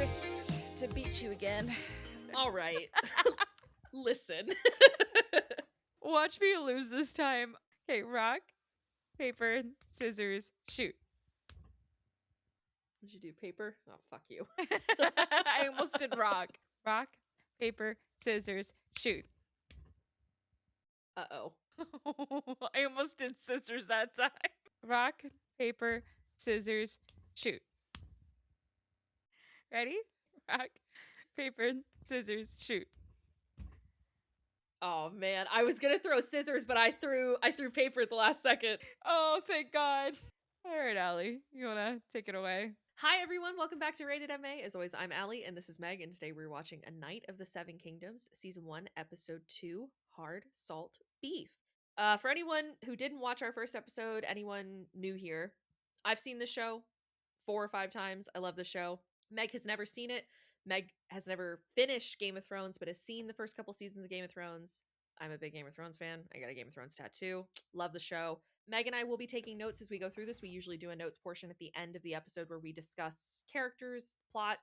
risked to beat you again. All right. Listen. Watch me lose this time. Okay, rock, paper, scissors, shoot. Did you do paper? Oh, fuck you. I almost did rock. Rock, paper, scissors, shoot. Uh-oh. I almost did scissors that time. Rock, paper, scissors, shoot. Ready? Rock, paper, scissors, shoot. Oh man, I was gonna throw scissors, but I threw paper at the last second. Oh, thank God. All right, Allie, you wanna take it away? Hi everyone, welcome back to Rated MA. As always, I'm Allie, and this is Meg, and today we're watching A Knight of the Seven Kingdoms, Season 1, Episode 2, Hard Salt Beef. For anyone who didn't watch our first episode, anyone new here, I've seen the show 4 or 5 times. I love the show. Meg has never seen it. Meg has never finished Game of Thrones, but has seen the first couple seasons of Game of Thrones. I'm a big Game of Thrones fan. I got a Game of Thrones tattoo. Love the show. Meg and I will be taking notes as we go through this. We usually do a notes portion at the end of the episode where we discuss characters, plot,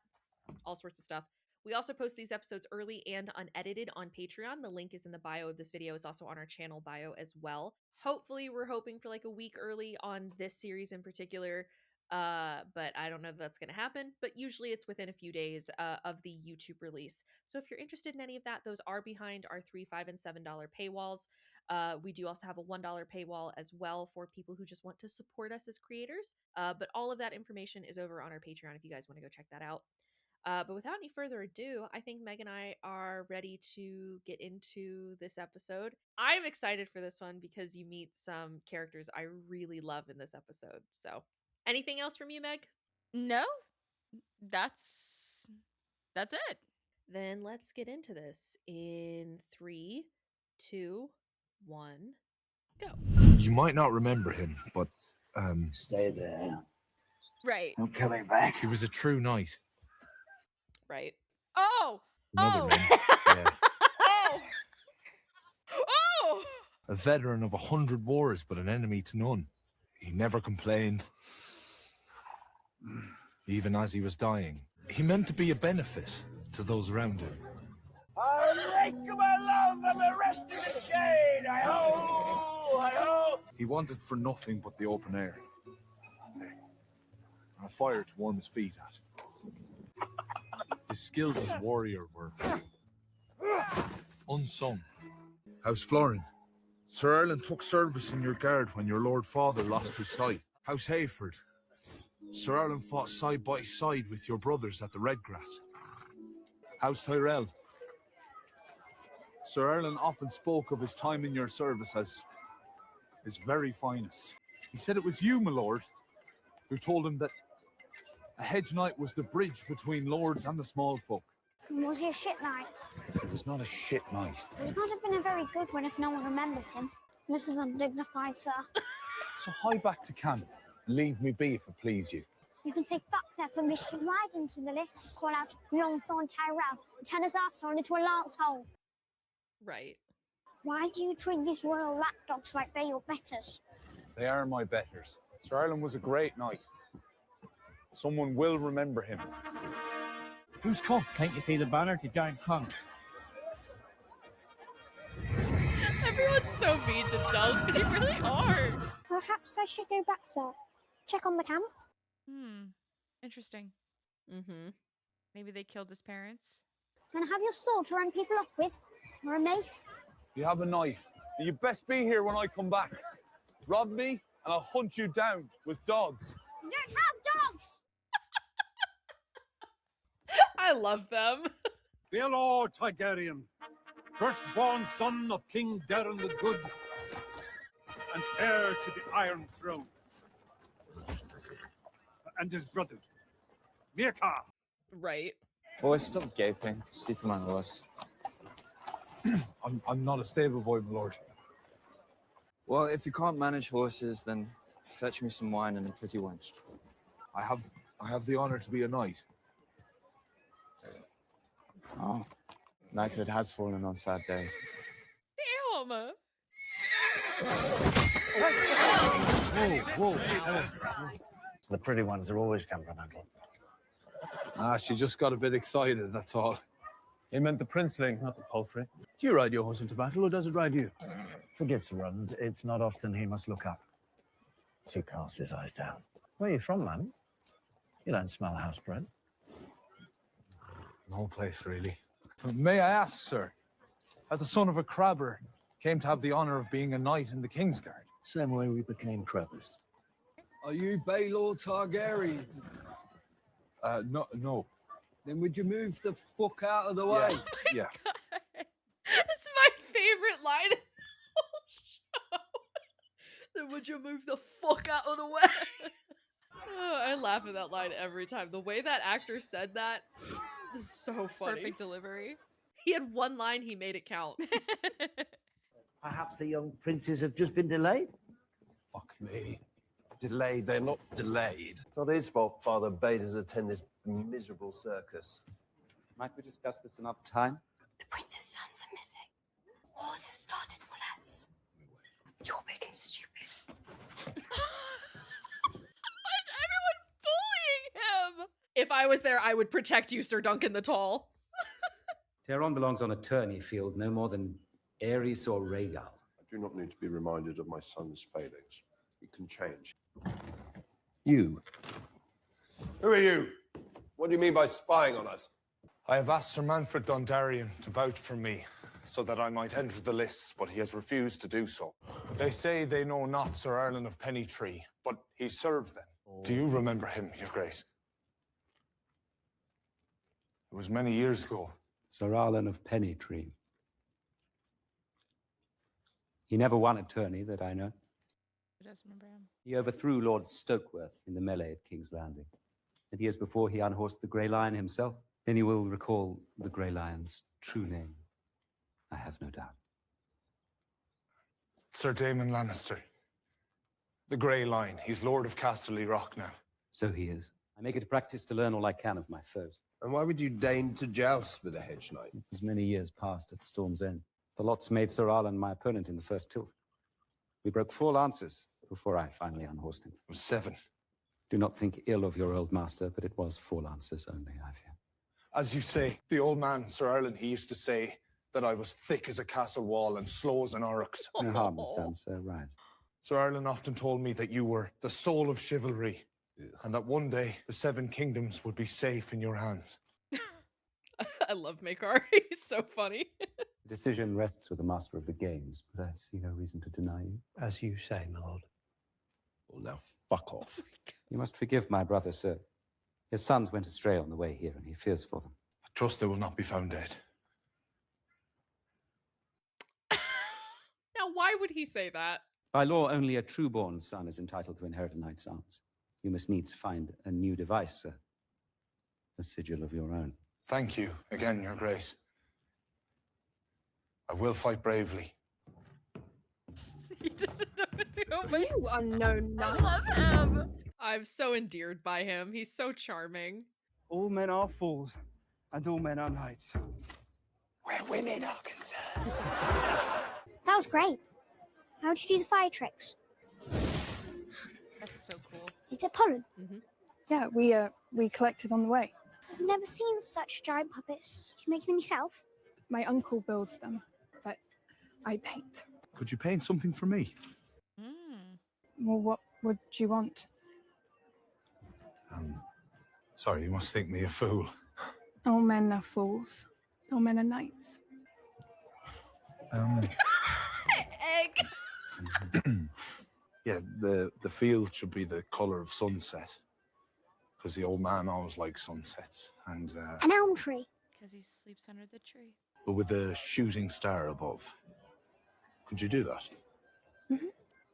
all sorts of stuff. We also post these episodes early and unedited on Patreon. The link is in the bio of this video. It's also on our channel bio as well. Hopefully, we're hoping for like a week early on this series in particular. But I don't know if that's going to happen, but usually it's within a few days of the YouTube release. So if you're interested in any of that, those are behind our $3, $5, and $7 paywalls. We do also have a $1 paywall as well for people who just want to support us as creators. But all of that information is over on our Patreon if you guys want to go check that out. But without any further ado, I think Meg and I are ready to get into this episode. I'm excited for this one because you meet some characters I really love in this episode. So anything else from you, Meg? No, that's it. Then let's get into this in 3, 2, 1, go. You might not remember him, but Stay there. Right. I'm coming back. he was a true knight. Right. Oh. Another Oh. name. Yeah. Oh. Oh. A veteran of 100 wars, but an enemy to none. He never complained, even as he was dying. He meant to be a benefit to those around him. I'll make my love and the rest in the shade. Hi-ho! Hi-ho! He wanted for nothing but the open air. And a fire to warm his feet at. His skills as a warrior were unsung. House Florin, Sir Erlen took service in your guard when your Lord Father lost his sight. House Hayford, Sir Erlen fought side by side with your brothers at the Redgrass. House Tyrell, Sir Erlen often spoke of his time in your service as his very finest. He said it was you, my lord, who told him that a hedge knight was the bridge between lords and the small folk. Was he a shit knight? He was not a shit knight. He can't have been a very good one if no one remembers him. This is undignified, sir. So hie back to camp. Leave me be if it please you. You can say fuck their permission, write him to the list, call out Longthorn Tyrell, and turn his arsehole into a lance hole. Right. Why do you treat these royal lapdogs like they're your betters? They are my betters. Sir Erlen was a great knight. Someone will remember him. Who's come? Can't you see the banner? They don't come. Everyone's so mean to Dunk. They really are. Perhaps I should go back, sir. Check on the camp. Interesting. Mm-hmm. Maybe they killed his parents. And have your sword to run people off with. Or a mace. You have a knife. You best be here when I come back. Rob me, and I'll hunt you down with dogs. You don't have dogs! I love them. Dear Lord Targaryen, firstborn son of King Darren the Good, and heir to the Iron Throne, and his brother, Mirka. Right. Boys, stop gaping. Sit my horse. I'm not a stable boy, my lord. Well, if you can't manage horses, then fetch me some wine and a pretty wench. I have the honor to be a knight. Oh, knighthood has fallen on sad days. Damn. Whoa. The pretty ones are always temperamental. Ah, she just got a bit excited, that's all. He meant the princeling, not the palfrey. Do you ride your horse into battle, or does it ride you? Forgive Sir Roland, it's not often he must look up to cast his eyes down. Where are you from, man? You don't smell house bread. No place, really. May I ask, sir, how the son of a crabber came to have the honor of being a knight in the Kingsguard? Same way we became crabbers. Are you Baelor Targaryen? No. Then would you move the fuck out of the way? Yeah. It's my favorite line in the whole show. Then would you move the fuck out of the way? Oh, I laugh at that line every time. The way that actor said that is so funny. Perfect delivery. He had one line, he made it count. Perhaps the young princes have just been delayed? Fuck me. Delayed, they're not delayed. It's not his fault Father bade us attend this miserable circus. Might we discuss this another time? The prince's sons are missing. Wars have started for less. You're big and stupid. Why is everyone bullying him? If I was there, I would protect you, Sir Duncan the Tall. Tehran belongs on a tourney field no more than Ares or Rhaegal. I do not need to be reminded of my son's failings. It can change. You. Who are you? What do you mean by spying on us? I have asked Sir Manfred Dondarrion to vouch for me, so that I might enter the lists, but he has refused to do so. They say they know not Sir Erlen of Pennytree, but he served them. Do you remember him, Your Grace? It was many years ago. Sir Arlen of Pennytree. He never won a tourney that I know. Who does remember him? He overthrew Lord Stokeworth in the melee at King's Landing. And years before, he unhorsed the Grey Lion himself. Then you will recall the Grey Lion's true name. I have no doubt. Sir Daemon Lannister. The Grey Lion. He's Lord of Casterly Rock now. So he is. I make it a practice to learn all I can of my foes. And why would you deign to joust with a hedge knight? It was many years past at Storm's End. The lots made Sir Arlen my opponent in the first tilt. We broke 4 lances before I finally unhorsed him. It was 7. Do not think ill of your old master, but it was 4 lances only, I fear. As you say, the old man, Sir Erlen, he used to say that I was thick as a castle wall and slow as an oryx. No harm is done, sir. Rise. Sir Erlen often told me that you were the soul of chivalry, and that one day the 7 kingdoms would be safe in your hands. I love Makar. He's so funny. The decision rests with the master of the games, but I see no reason to deny you. As you say, my lord. Well, now, fuck off. You must forgive my brother, sir. His sons went astray on the way here, and he fears for them. I trust they will not be found dead. Now, why would he say that? By law, only a true-born son is entitled to inherit a knight's arms. You must needs find a new device, sir. A sigil of your own. Thank you again, Your Grace. I will fight bravely. He doesn't know what to do. You unknown I knight. love him. I'm so endeared by him. He's so charming. All men are fools, and all men are knights. Where women are concerned. That was great. How'd you do the fire tricks? That's so cool. Is it Poland? Yeah, we collected on the way. I've never seen such giant puppets. You make them yourself? My uncle builds them, but I paint. Could you paint something for me? Well, what would you want? Sorry, you must think me a fool. All men are fools. All men are knights. Egg. Yeah, the field should be the colour of sunset. Because the old man always likes sunsets. And An elm tree. Because he sleeps under the tree. but with a shooting star above. Could you do that?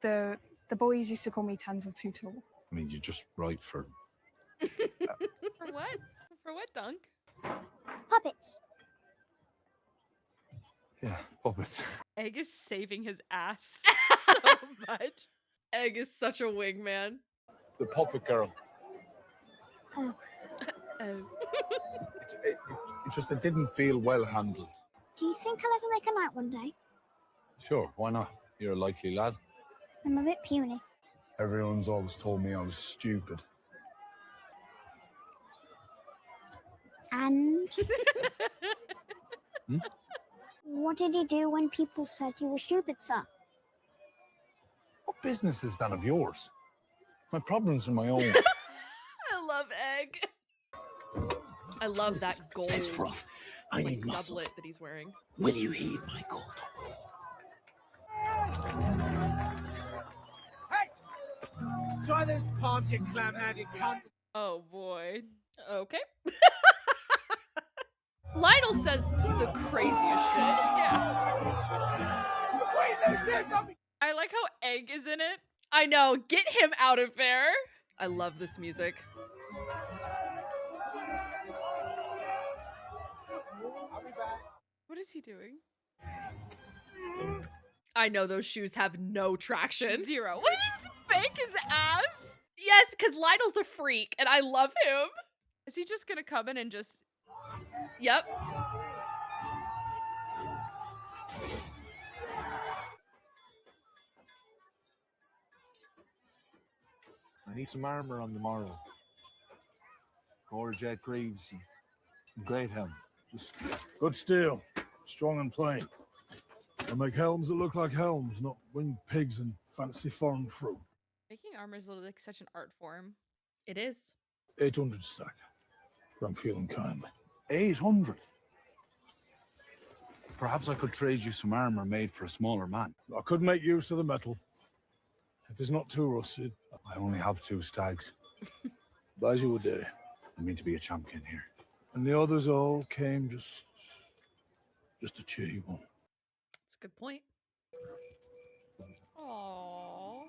The boys used to call me Tansel Too Tall. I mean, you're just right for... For what? For what, Dunk? Puppets. Yeah, puppets. Egg is saving his ass so much. Egg is such a wingman. The puppet girl. Oh. It didn't feel well handled. Do you think I'll ever make a knight one day? Sure, why not? You're a likely lad. I'm a bit puny. Everyone's always told me I was stupid. And? What did you do when people said you were stupid, sir? What business is that of yours? My problems are my own. I love Egg. I love that gold I like, need muscle. doublet that he's wearing. Will you heed my call? Try this pod, you clam-headed cunt. Oh boy. Okay. Lionel says the craziest shit. Yeah. Wait, there's this on me. I like how Egg is in it. I know. Get him out of there. I love this music. What is he doing? I know those shoes have no traction. Zero. What did he spank his ass? Yes, because Lionel's a freak, and I love him. Is he just gonna come in and just... Yep. I need some armor on the morrow. Jet greaves and great helm. Just good steel, strong and plain. I make helms that look like helms, not winged pigs and fancy foreign fruit. Making armor is like such an art form. It is. 800 stack. If I'm feeling kindly. 800? Perhaps I could trade you some armor made for a smaller man. I could make use of the metal. If it's not too rusted. I only have 2 stags. Buys you a day. I mean to be a champion here. And the others all came just to cheer you on. That's a good point. Aww.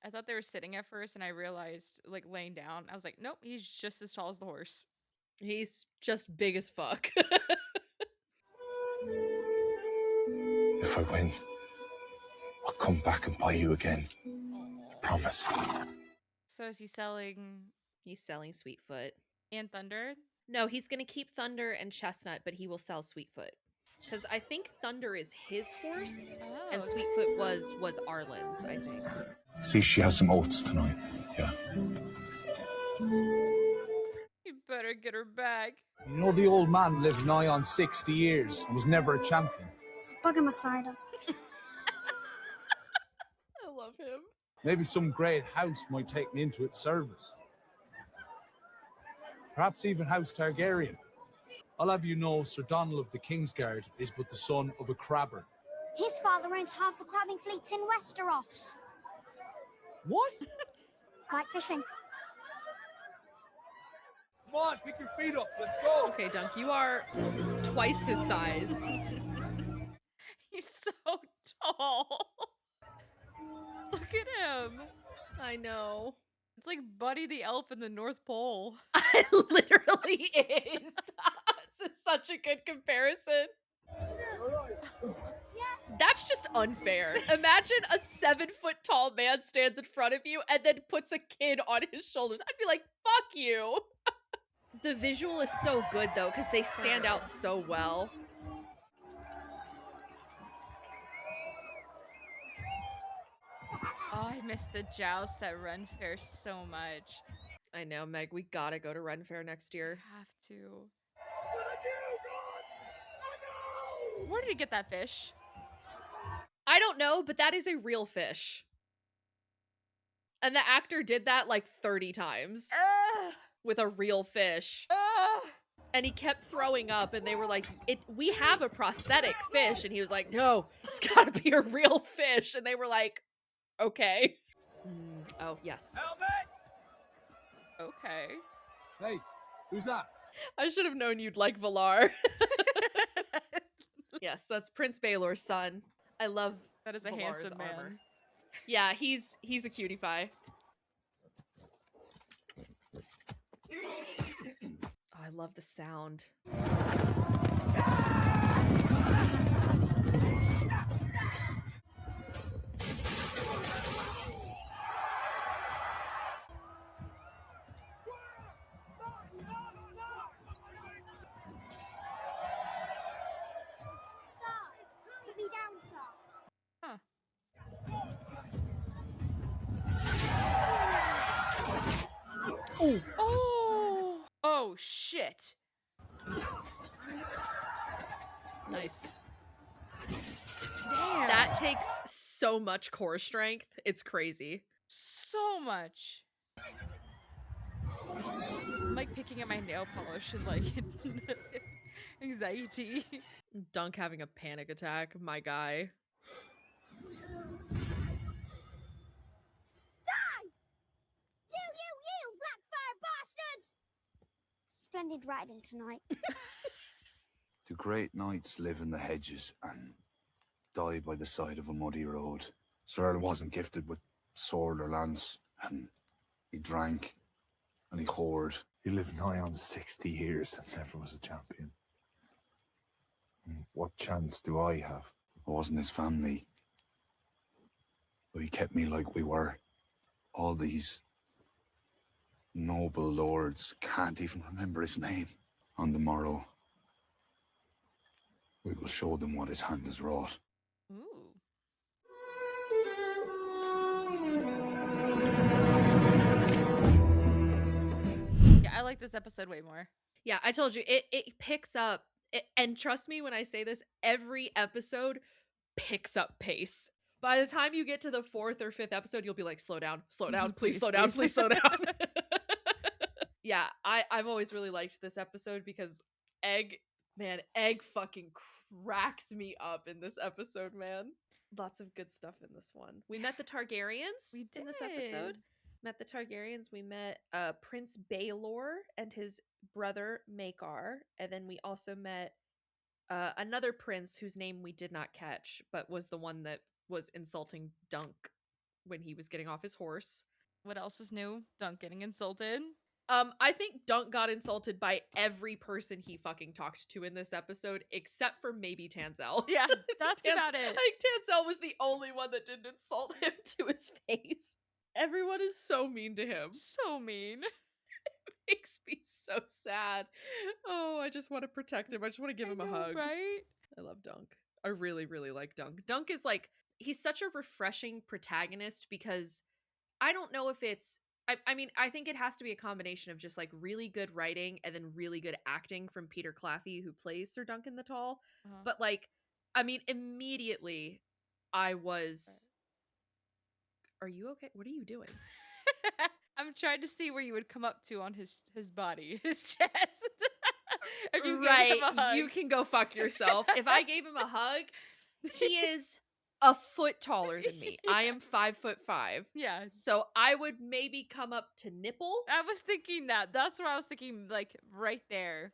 I thought they were sitting at first, and I realized, like, laying down. I was like, nope, he's just as tall as the horse. He's just big as fuck. If I win, I'll come back and buy you again. Promise. So is he selling... He's selling Sweetfoot. And Thunder? No, he's going to keep Thunder and Chestnut, but he will sell Sweetfoot. Because I think Thunder is his horse, and Sweetfoot was Arlen's, I think. See, she has some oats tonight. Yeah. You better get her back. You know the old man lived nigh on 60 years and was never a champion. It's bugging my cider. I love him. Maybe some great house might take me into its service. Perhaps even House Targaryen. I'll have you know Sir Donald of the Kingsguard is but the son of a crabber. His father owns half the crabbing fleets in Westeros. What? Like fishing. Come on, pick your feet up. Let's go. Okay, Dunk, you are twice his size. He's so tall. Look at him. I know. It's like Buddy the Elf in the North Pole. It literally is. This is such a good comparison. That's just unfair. Imagine a 7-foot tall man stands in front of you and then puts a kid on his shoulders. I'd be like, fuck you. The visual is so good though, because they stand out so well. Oh, I miss the joust at Ren Fair so much. I know, Meg, we gotta go to Ren Fair next year. Have to. Where did he get that fish? I don't know, but that is a real fish. And the actor did that like 30 times with a real fish. And he kept throwing up and they were like, we have a prosthetic fish. And he was like, no, it's gotta be a real fish. And they were like, okay. Oh, yes. Okay. Hey, who's that? I should have known you'd like Valar. Yes, that's Prince Baelor's son. I love that is a Valar's handsome man. armor. Yeah, he's a cutie pie. Oh, I love the sound. Oh, shit. Nice. Damn. That takes so much core strength. It's crazy. So much. I'm like picking at my nail polish and like anxiety. Dunk having a panic attack, my guy. You Blackfire bastards! Splendid riding tonight. Do great knights live in the hedges and die by the side of a muddy road? Sir Earl wasn't gifted with sword or lance, and he drank and he whored. He lived nigh on 60 years and never was a champion. What chance do I have? I wasn't his family, but he kept me like we were. All these noble lords can't even remember his name. On the morrow, we will show them what his hand has wrought. Ooh. Yeah, I like this episode way more. Yeah, I told you, it picks up, and trust me when I say this, every episode picks up pace. By the time you get to the 4th or 5th episode, you'll be like, slow down, please slow down, please slow down. Yeah, I've always really liked this episode because Egg fucking cracks me up in this episode, man. Lots of good stuff in this one. We met the Targaryens in this episode. Met the Targaryens. We met Prince Baelor and his brother Maekar. And then we also met another prince whose name we did not catch, but was the one that was insulting Dunk when he was getting off his horse. What else is new? Dunk getting insulted. I think Dunk got insulted by every person he fucking talked to in this episode, except for maybe Tanzell. Yeah, that's about it. I think Tanzell was the only one that didn't insult him to his face. Everyone is so mean to him. So mean. It makes me so sad. Oh, I just want to protect him. I just want to give him a hug. Right? I love Dunk. I really, really like Dunk. Dunk is like, he's such a refreshing protagonist because I don't know if it's, I mean, I think it has to be a combination of just like really good writing and then really good acting from Peter Claffey, who plays Sir Duncan the Tall. But like, I mean, immediately I was, are you okay? What are you doing? I'm trying to see where you would come up to on his body, his chest. If you Right, gave him a hug. you can go fuck yourself. If I gave him a hug, he is a foot taller than me. I am 5'5". Yeah. So I would maybe come up to nipple. I was thinking that. That's what I was thinking, like right there.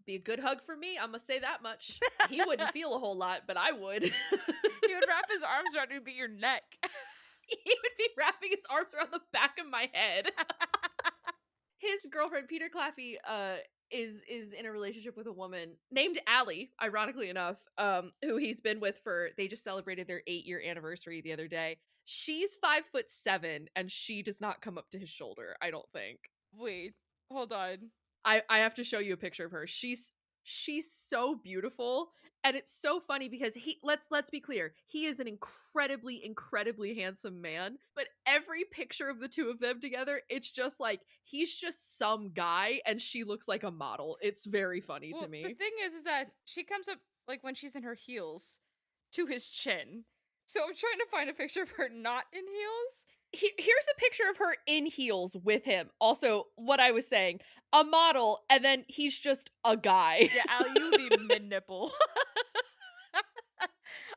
Be a good hug for me. I'm gonna say that much. He wouldn't feel a whole lot, but I would. He would wrap his arms around you and beat your neck. He would be wrapping his arms around the back of my head. His girlfriend, Peter Claffey, is in a relationship with a woman named Allie, ironically enough, who he's been with they just celebrated their 8-year anniversary the other day. She's 5'7", and she does not come up to his shoulder, I don't think. Wait, hold on. I have to show you a picture of her. She's so beautiful, and it's so funny because let's be clear, he is an incredibly handsome man, but every picture of the two of them together, it's just like he's just some guy and she looks like a model. It's very funny to me. The thing is that she comes up like when she's in her heels to his chin. So I'm trying to find a picture of her not in heels. Here's a picture of her in heels with him. Also, what I was saying, a model, and then he's just a guy. Yeah, Allie, you would be mid-nipple.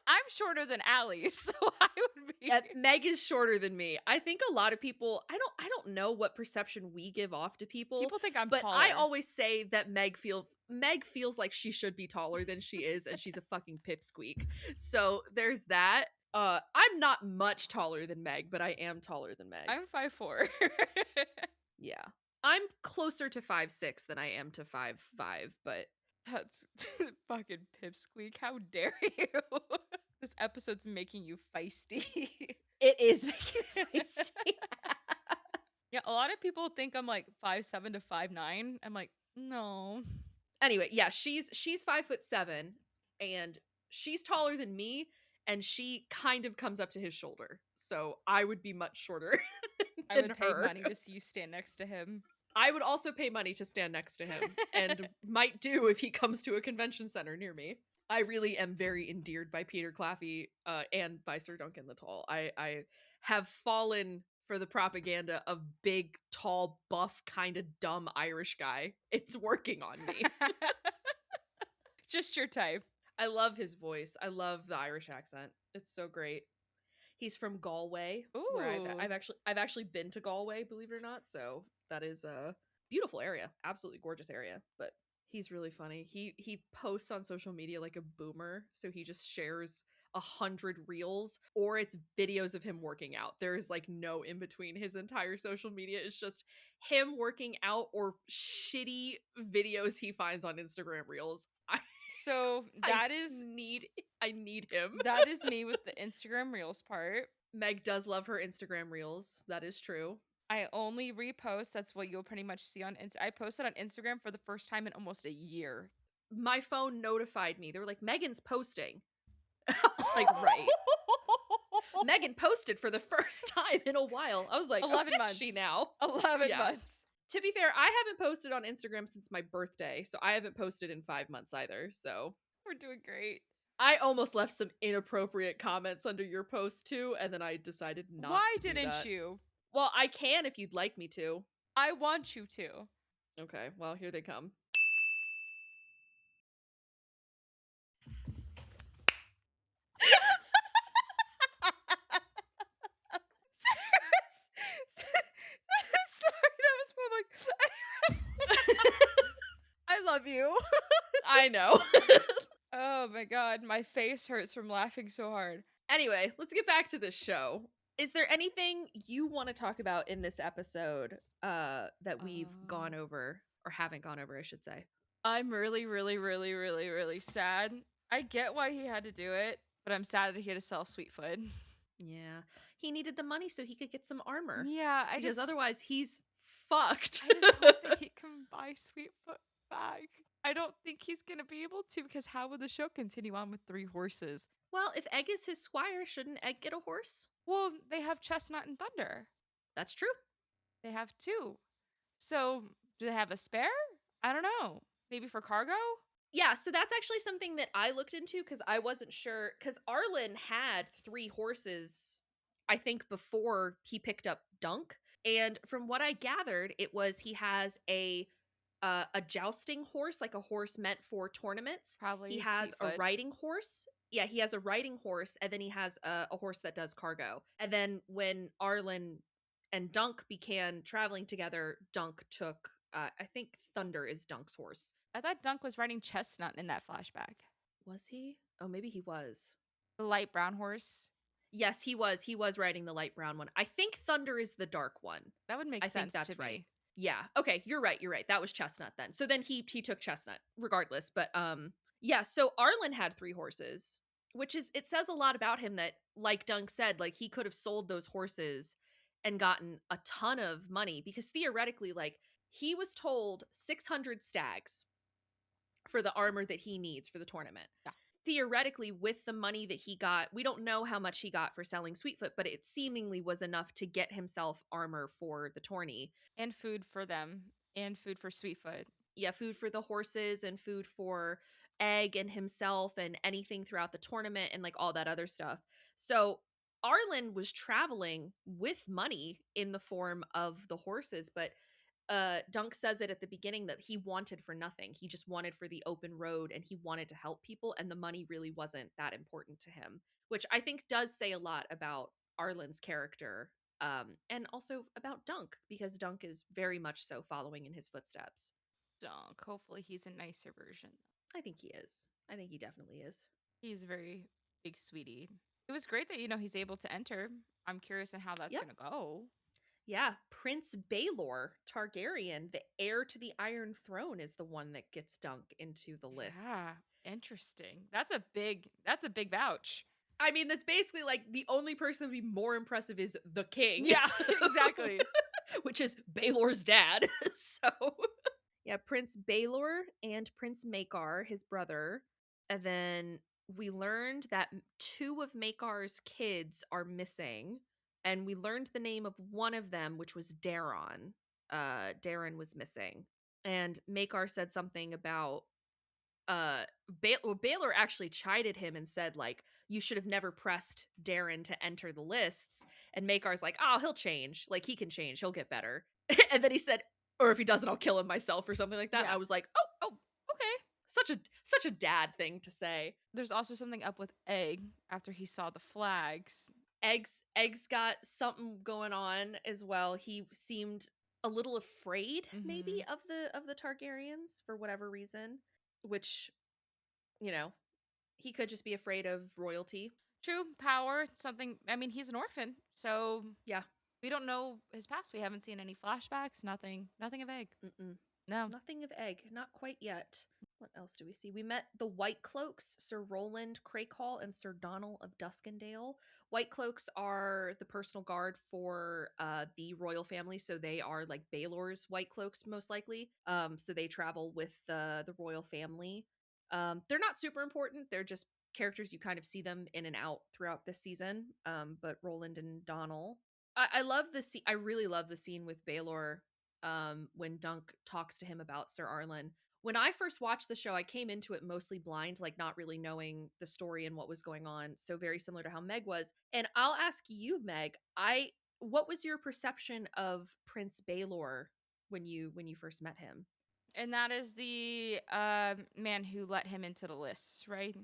I'm shorter than Allie, so I would be. Meg is shorter than me. I think a lot of people, I don't know what perception we give off to people. People think I'm but taller. I always say that Meg feels like she should be taller than she is, and she's a fucking pipsqueak. So there's that. I'm not much taller than Meg, but I am taller than Meg. I'm 5'4". Yeah. I'm closer to 5'6" than I am to 5'5", but that's fucking pipsqueak. How dare you? This episode's making you feisty. It is making me feisty. Yeah, a lot of people think I'm like 5'7" to 5'9". I'm like, no. Anyway, yeah, she's 5'7", and she's taller than me, and she kind of comes up to his shoulder. So I would be much shorter. I would pay money to see you stand next to him. I would also pay money to stand next to him, and might do if he comes to a convention center near me. I really am very endeared by Peter Claffey and by Sir Duncan the Tall. I have fallen for the propaganda of big, tall, buff, kind of dumb Irish guy. It's working on me. Just your type. I love his voice. I love the Irish accent. It's so great. He's from Galway. Where Ooh. I've actually been to Galway, believe it or not. So that is a beautiful area, absolutely gorgeous area. But he's really funny. He posts on social media like a boomer, so he just shares 100 reels, or it's videos of him working out. There is like no in between. His entire social media is just him working out or shitty videos he finds on Instagram reels. So I need him. That is me with the Instagram Reels part. Meg does love her Instagram Reels. That is true. I only repost. That's what you'll pretty much see on I posted on Instagram for the first time in almost a year. My phone notified me. They were like, Megan's posting. I was like, right. Megan posted for the first time in a while. I was like, 11 did months. she now? 11 months. To be fair, I haven't posted on Instagram since my birthday, so I haven't posted in 5 months either, so. We're doing great. I almost left some inappropriate comments under your post too, and then I decided not Why to do didn't that. you? Well, I can if you'd like me to. I want you to. Okay, well, here they come. Sorry, that was more like I love you. I know. Oh my god, my face hurts from laughing so hard. Anyway, let's get back to this show. Is there anything you want to talk about in this episode that we've gone over, or haven't gone over, I should say? I'm really, really, really, really, really sad. I get why he had to do it, but I'm sad that he had to sell Sweetfoot. Yeah. He needed the money so he could get some armor. Yeah, because otherwise he's fucked. I just hope that he can buy Sweetfoot back. I don't think he's gonna be able to, because how would the show continue on with 3 horses? Well, if Egg is his squire, shouldn't Egg get a horse? Well, they have Chestnut and Thunder. That's true. They have 2. So, do they have a spare? I don't know. Maybe for cargo? Yeah, so that's actually something that I looked into because I wasn't sure. Because Arlen had 3 horses, I think, before he picked up Dunk. And from what I gathered, it was he has a jousting horse, like a horse meant for tournaments. Probably he has Sweetfoot. a riding horse. Yeah, he has a riding horse, and then he has a horse that does cargo. And then when Arlen and Dunk began traveling together, Dunk took, I think Thunder is Dunk's horse. I thought Dunk was riding Chestnut in that flashback. Was he? Oh, maybe he was. The light brown horse? Yes, he was. He was riding the light brown one. I think Thunder is the dark one. That would make sense. I think that's to right. Me. Yeah. Okay, you're right. You're right. That was Chestnut then. So then he took Chestnut regardless. But yeah, so Arlen had 3 horses, which is, it says a lot about him that, like Dunk said, like he could have sold those horses and gotten a ton of money, because theoretically, like, he was told 600 stags for the armor that he needs for the tournament. Yeah. Theoretically, with the money that he got, we don't know how much he got for selling Sweetfoot, but it seemingly was enough to get himself armor for the tourney. And food for them. And food for Sweetfoot. Yeah, food for the horses and food for Egg and himself and anything throughout the tournament and like all that other stuff. So Arlen was traveling with money in the form of the horses, but Dunk says it at the beginning that he wanted for nothing. He just wanted for the open road, and he wanted to help people, and the money really wasn't that important to him, which I think does say a lot about Arlen's character, and also about Dunk, because Dunk is very much so following in his footsteps. Dunk. Hopefully he's a nicer version. I think he is. I think he definitely is. He's a very big sweetie. It was great that, he's able to enter. I'm curious on how that's going to go. Yeah, Prince Baelor Targaryen, the heir to the Iron Throne, is the one that gets Dunk into the list. Yeah, interesting. That's a big vouch. I mean, that's basically like the only person that would be more impressive is the king. Yeah, exactly. Which is Baelor's dad. So, yeah, Prince Baelor and Prince Maekar, his brother. And then we learned that 2 of Maekar's kids are missing. And we learned the name of one of them, which was Daron. Darren was missing. And Maekar said something about Baelor actually chided him and said, like, you should have never pressed Darren to enter the lists. And Maekar's like, oh, he'll change. Like, he can change. He'll get better. And then he said, or if he doesn't, I'll kill him myself or something like that. Yeah. I was like, oh, Okay. such a dad thing to say. There's also something up with Egg after he saw the flags. Egg's got something going on as well. He seemed a little afraid, maybe, of the Targaryens for whatever reason, which, you know, he could just be afraid of royalty. True, power, something. I mean, he's an orphan, so yeah, we don't know his past. We haven't seen any flashbacks. Nothing of Egg. No, nothing of Egg. Not quite yet. What else do we see? We met the White Cloaks, Sir Roland Crakehall and Sir Donal of Duskendale. White Cloaks are the personal guard for the royal family, so they are like Baelor's White Cloaks most likely. So they travel with the royal family. They're not super important. They're just characters, you kind of see them in and out throughout this season. But Roland and Donal, I love the scene. I really love the scene with Baelor when Dunk talks to him about Sir Arlen. When I first watched the show, I came into it mostly blind, like not really knowing the story and what was going on. So very similar to how Meg was. And I'll ask you, Meg, what was your perception of Prince Baelor when you first met him? And that is the man who let him into the lists, right?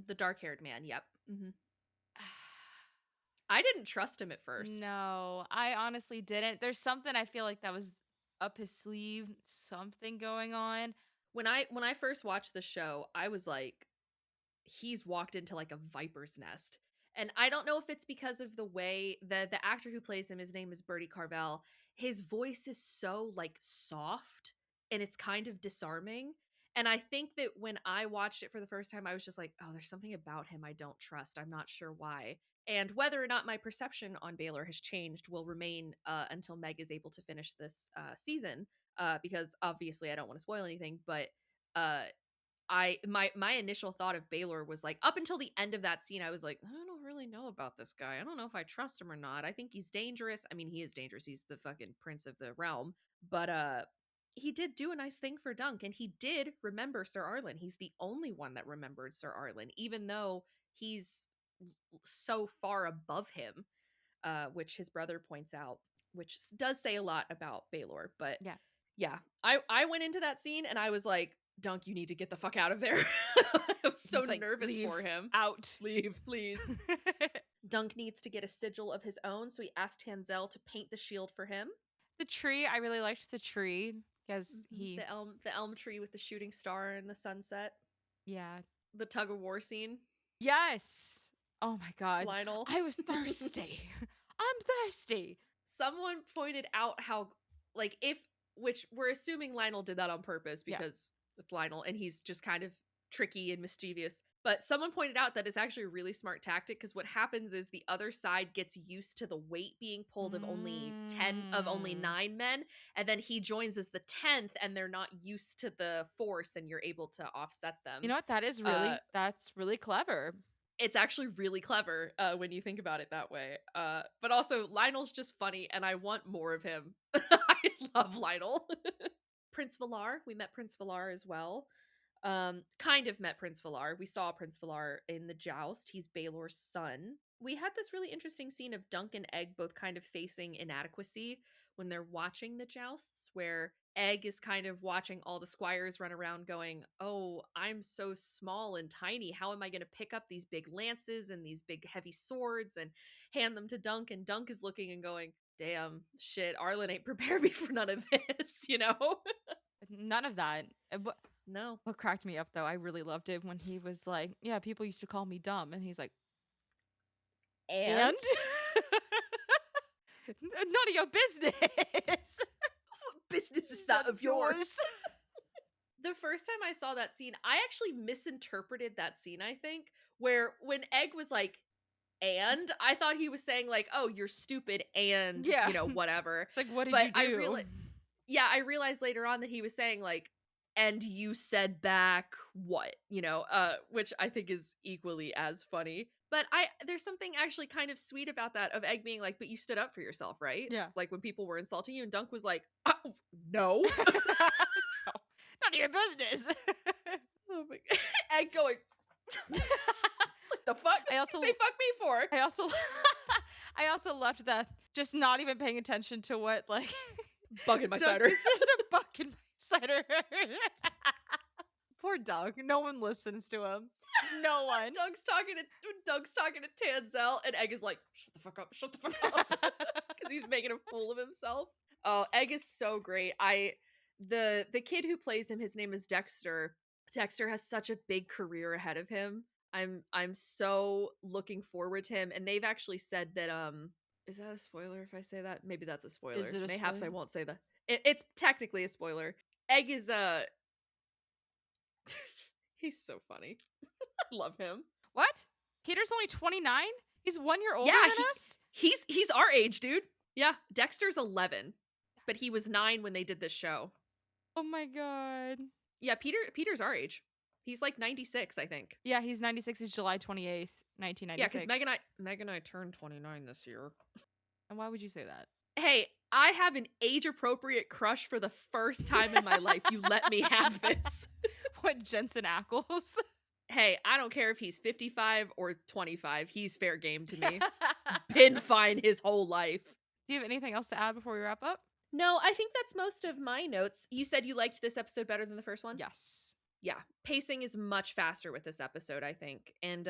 The dark-haired man, yep. I didn't trust him at first. No, I honestly didn't. There's something I feel like that was up his sleeve, something going on. When I first watched the show, I was like, he's walked into like a viper's nest. And I don't know if it's because of the way the actor who plays him, his name is Bertie Carvel, his voice is so like soft and it's kind of disarming. And I think that when I watched it for the first time, I was just like, oh, there's something about him I don't trust. I'm not sure why. And whether or not my perception on Baelor has changed will remain until Meg is able to finish this season. Because obviously I don't want to spoil anything, but my initial thought of Baelor was like, up until the end of that scene, I was like, I don't really know about this guy. I don't know if I trust him or not. I think he's dangerous. I mean, he is dangerous. He's the fucking prince of the realm. But he did do a nice thing for Dunk, and he did remember Sir Arlen. He's the only one that remembered Sir Arlen, even though he's so far above him, which his brother points out, which does say a lot about Baelor. But yeah, I went into that scene and I was like, Dunk, you need to get the fuck out of there. I was so nervous for him. Out. Leave, please. Dunk needs to get a sigil of his own, so he asked Tanzel to paint the shield for him. The tree, I really liked the tree because the elm tree with the shooting star and the sunset. Yeah. The tug of war scene. Yes. Oh my god. Lionel. I was thirsty. I'm thirsty. Someone pointed out how, like, which we're assuming Lionel did that on purpose because it's Lionel and he's just kind of tricky and mischievous. But someone pointed out that it's actually a really smart tactic because what happens is the other side gets used to the weight being pulled of only 9 men, and then he joins as the 10th and they're not used to the force and you're able to offset them. You know what? That is really that's really clever. It's actually really clever when you think about it that way. But also Lionel's just funny and I want more of him. I love Lionel. Prince Valar, we met Prince Valar as well. Kind of met Prince Valar. We saw Prince Valar in the joust. He's Baelor's son. We had this really interesting scene of Dunk and Egg both kind of facing inadequacy when they're watching the jousts, where Egg is kind of watching all the squires run around going, oh, I'm so small and tiny. How am I going to pick up these big lances and these big heavy swords and hand them to Dunk? And Dunk is looking and going, damn, shit, Arlen ain't prepared me for none of this, you know? None of that. No. What cracked me up, though, I really loved it when he was like, yeah, people used to call me dumb. And he's like, and? None of your business. What business is that of yours? The first time I saw that scene, I actually misinterpreted that scene, I think, where when Egg was like, and I thought he was saying like, oh, you're stupid and, you know, whatever. It's like, what did you do? I realized later on that he was saying like, and you said back what, you know, which I think is equally as funny. But there's something actually kind of sweet about that, of Egg being like, but you stood up for yourself, right? Yeah. Like when people were insulting you, and Dunk was like, oh, no. None of your business. Oh my God. Egg going, what the fuck? I also say fuck me for? I also loved that, just not even paying attention to what, like, bug in my cider. There's a bug in my cider. Poor Doug. No one listens to him. No one. Doug's talking to Tanzel, and Egg is like, shut the fuck up, shut the fuck up. Because he's making a fool of himself. Oh, Egg is so great. The kid who plays him, his name is Dexter. Dexter has such a big career ahead of him. I'm so looking forward to him. And they've actually said that is that a spoiler if I say that? Maybe that's a spoiler. Is it a Mayhaps spoiler? I won't say that. It's technically a spoiler. Egg is he's so funny. I love him. What? Peter's only 29? He's 1 year older than us? He's our age, dude. Yeah, Dexter's 11, but he was 9 when they did this show. Oh my God. Yeah, Peter's our age. He's like 96, I think. Yeah, he's 96. He's July 28th, 1996. Yeah, because Meg and I turned 29 this year. And why would you say that? Hey, I have an age-appropriate crush for the first time in my life. You let me have this. What, Jensen Ackles? Hey, I don't care if he's 55 or 25. He's fair game to me. Been fine his whole life. Do you have anything else to add before we wrap up? No, I think that's most of my notes. You said you liked this episode better than the first one? Yes. Yeah, pacing is much faster with this episode, I think. And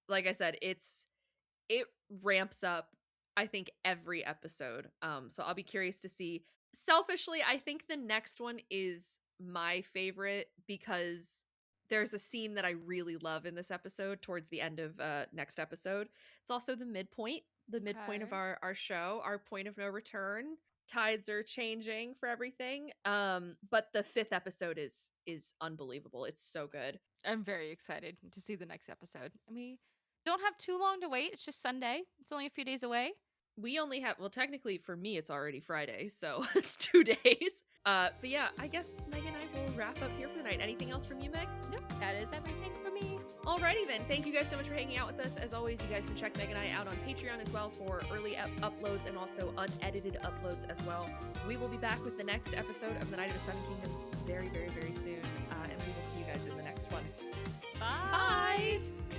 like I said, it ramps up, I think, every episode. So I'll be curious to see. Selfishly, I think the next one is my favorite because there's a scene that I really love in this episode towards the end of next episode. It's also the midpoint of our show, our point of no return. Tides are changing for everything. But the 5th episode is unbelievable. It's so good. I'm very excited to see the next episode. And we don't have too long to wait. It's just Sunday. It's only a few days away. We only have, well, technically for me, it's already Friday, so it's 2 days. But yeah, I guess Meg and I will wrap up here for the night. Anything else from you, Meg? No, that is everything for me. Alrighty then. Thank you guys so much for hanging out with us. As always, you guys can check Meg and I out on Patreon as well for early uploads and also unedited uploads as well. We will be back with the next episode of The Night of the Seven Kingdoms very, very, very soon. And we will see you guys in the next one. Bye. Bye.